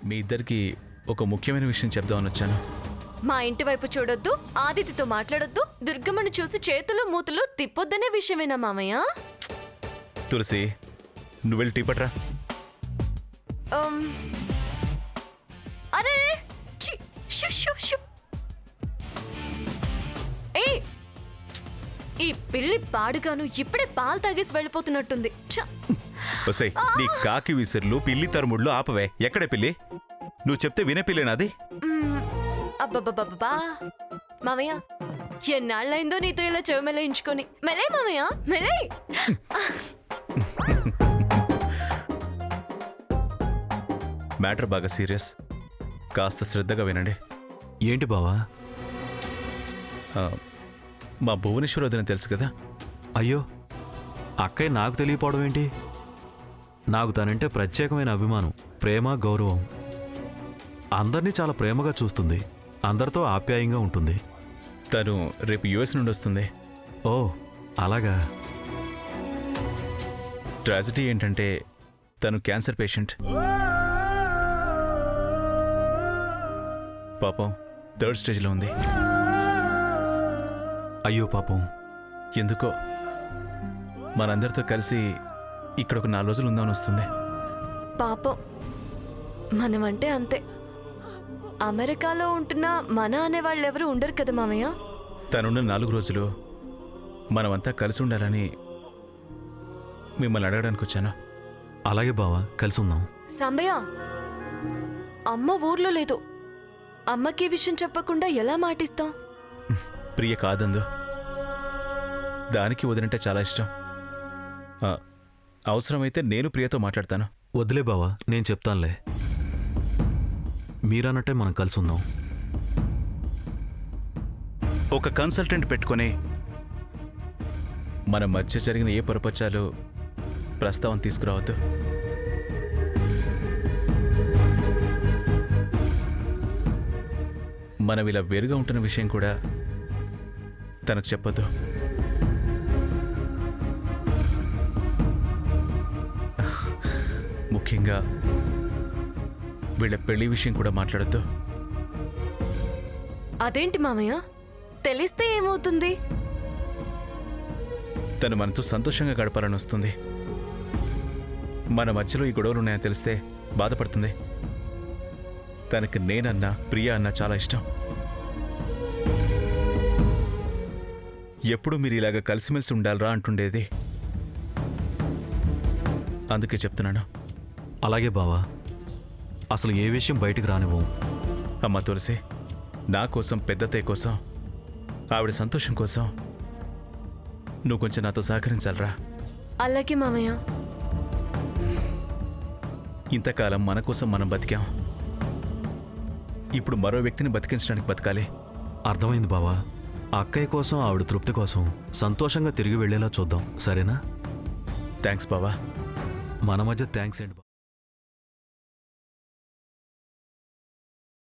మీ ఇద్దరికి ఒక ముఖ్యమైన విషయం చెప్దామని వచ్చాను. మా ఇంటి వైపు చూడొద్దు, ఆదితితో మాట్లాడొద్దు, దుర్గమ్మను చూసి చేతులు మూతులు తిప్పొద్దనే విషయమేనా మామయ్య? తులసి, నువ్వు వెళ్ళి టీ పట్రా. అరే ఛీ, షు, షు, షు. ఏయ్, ఈ పిల్లి పాడుగాను ఇప్పుడే పాలు తాగేసి వెళ్ళిపోతున్నట్టుంది. ఒసేయ్, నీ కాకి విసిర్లు పిల్లి తరుముళ్ళు ఆపవే. ఎక్కడే పిల్లి? నువ్వు చెప్తే వినే పిల్లేనాది? అబ్బబ్బబ్బబ్బా మామయ్య, ఎన్నాళ్ళైందో నీతో ఇలా చెవిమెలేయించుకొని. మెలే మామయ్య, మెలే. మ్యాటర్ బాగా సీరియస్, కాస్త శ్రద్ధగా వినండి. ఏంటి బావా? మా భువనేశ్వర్ వదిన తెలుసు కదా? అయ్యో, అక్కయ్య నాకు తెలియపోవడం ఏంటి? నాకు తనంటే ప్రత్యేకమైన అభిమానం, ప్రేమ, గౌరవం. అందరినీ చాలా ప్రేమగా చూస్తుంది, అందరితో ఆప్యాయంగా ఉంటుంది. తను రేపు యుఎస్ నుండి వస్తుంది. ఓ అలాగా. ట్రాజడీ ఏంటంటే తను క్యాన్సర్ పేషెంట్. పాపం 3rd స్టేజ్లో ఉంది. అయ్యో పాపం. ఎందుకో మనందరితో కలిసి ఇక్కడ ఒక 4 రోజులు ఉందామని వస్తుంది. పాపం, మనమంటే అంతే. అమెరికాలో ఉంటున్న మన అనేవాళ్ళు ఎవరు ఉండరు కదా మామయ్య. తనున్న 4 రోజులు మనమంతా కలిసి ఉండాలని మిమ్మల్ని అడగడానికి వచ్చాను. అలాగే బావా, కలిసి ఉందాం. సాంబయ్య, అమ్మ ఊర్లో లేదు. అమ్మకి విషయం చెప్పకుండా ఎలా మాటిస్తాం? ప్రియ కాదందు, దానికి వదినంటే చాలా ఇష్టం. అవసరమైతే నేను ప్రియతో మాట్లాడతాను. వదిలే బావా, నేను చెప్తానులే. మీరన్నట్టే మనం కలిసి ఉందాం. ఒక కన్సల్టెంట్ పెట్టుకొని మన మధ్య జరిగిన ఏ పొరపచ్చాలు ప్రస్తావన తీసుకురావద్దు. మనం ఇలా వేరుగా ఉంటున్న విషయం కూడా తనకు చెప్పొద్దు. ముఖ్యంగా వీళ్ళ పెళ్లి విషయం కూడా మాట్లాడొద్దు. అదేంటి మామయ్య, తెలిస్తే ఏమవుతుంది? తను మనతో సంతోషంగా గడపాలని వస్తుంది. మన మధ్యలో ఈ గొడవలు ఉన్నాయని తెలిస్తే బాధపడుతుంది. తనకి నేనన్నా ప్రియ అన్నా చాలా ఇష్టం. ఎప్పుడు మీరు ఇలాగ కలిసిమెలిసి ఉండాలరా అంటుండేది. అందుకే చెప్తున్నాను. అలాగే బావా, అసలు ఏ విషయం బయటికి రానివ్వం. అమ్మ తులసి, నా కోసం, పెద్దతయ్య కోసం, ఆవిడ సంతోషం కోసం నువ్వు కొంచెం నాతో సహకరించాలరా. అలాగే మామయ్య. ఇంతకాలం మన కోసం మనం బతికాం. ఇప్పుడు మరో వ్యక్తిని బతికించడానికి బతకాలి. అర్థమైంది బావా. ఆ అక్కయ్య కోసం, ఆవిడ తృప్తి కోసం సంతోషంగా తిరిగి వెళ్ళేలా చూద్దాం, సరేనా? థ్యాంక్స్ బావా. మన మధ్య థ్యాంక్స్ ఏంటి?